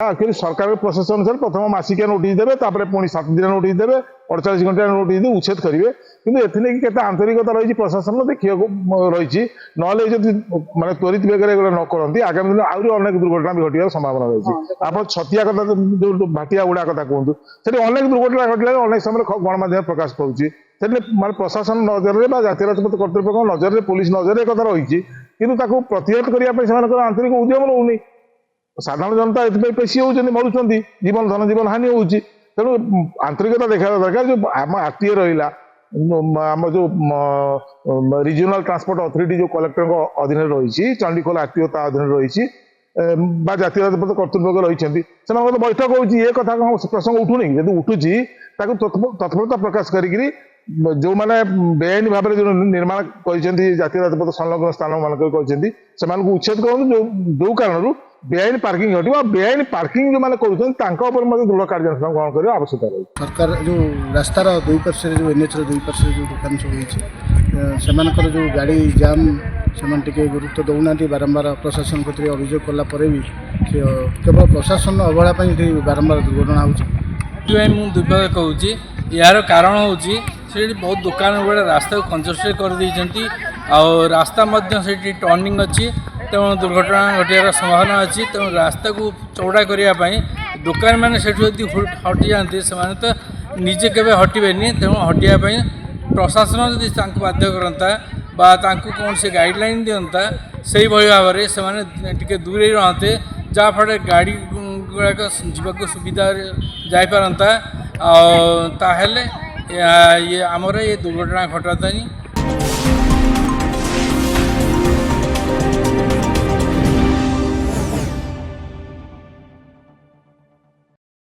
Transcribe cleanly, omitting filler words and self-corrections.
actually सरकार process अनुसार प्रथम मासिकिया नोटिस देवे पुणी 7 दिन नोटिस देवे 48 घंटा नोटिस दे उच्छेद करेंगे कि केते आंतरिकता रही प्रशासन देखा रही ना माने त्वरित बेगर न करती आगामी दिन आहरी अनेक दुर्घटना भी घटार संभावना रही आप छतिया कथा जो भाटिया गुड़ा कथा कहतु से अनेक दुर्घटना घटला अनेक समय गणमाध्यम प्रकाश करुच्ची माने प्रशासन नजर में जातीय राजपथ कर्तृपक्ष नजर में पुलिस नजर एक कथा रही कि प्रतिहत करने आंतरिक उद्यम रोनी साधारण जनता ये पेशी होती मरुंच जीवन धन जीवन हानि होती तेणु आंतरिकता देखा दरकार जो आम आरटीए रहा आम जो रिजनल ट्रांसपोर्ट अथॉरिटी जो कलेक्टर अधीन रही चंडीखोल आरटीओ अधीन रही जातीय राजपथ कर्तृपक्ष रही से बैठक होती ये कथा प्रसंग उठुनी यदि उठुची तत्परता प्रकाश करी जो मैंने बेआईन भाव जो निर्माण कर जातीय राजपथ संलग्न स्थान मानक उच्छेद करूँ जो कारण बेआईन पार्किंग घटो बेआईन पार्किंग जो मैंने कर दृढ़ कार्यानुष्ठान ग्रहण करने आवश्यकता रही सरकार जो रास्तार दुई पार्श्व जो एनएच दुई पार्श्व जो दुकान सब होती जो गाड़ी जाम से गुरुत्व दौना बारंबार प्रशासन को अभियोग कलापर भी केवल प्रशासन अवहेला बारंबार दुर्घटना मुझे दुर्भाग्य कहूँ यार कारण हूँ बहुत दुकान गुड़ा रास्ता को कंजस्टेड कर रास्ता टर्निंग अच्छी तेणु दुर्घटना घटार संभावना अच्छी तेणु रास्ता को चौड़ा करने दुकान मैंने से हटि जाती से तो निजे के हटबे तेणु हटापी प्रशासन जदि बाध्य करता कौन से गाइडलाइन दिंता से भाव में से दूरे रहते जहाँफल गाड़ी गुड़ाक जावाक सुविधा जापारता ये आमर ये दुर्घटना घटाता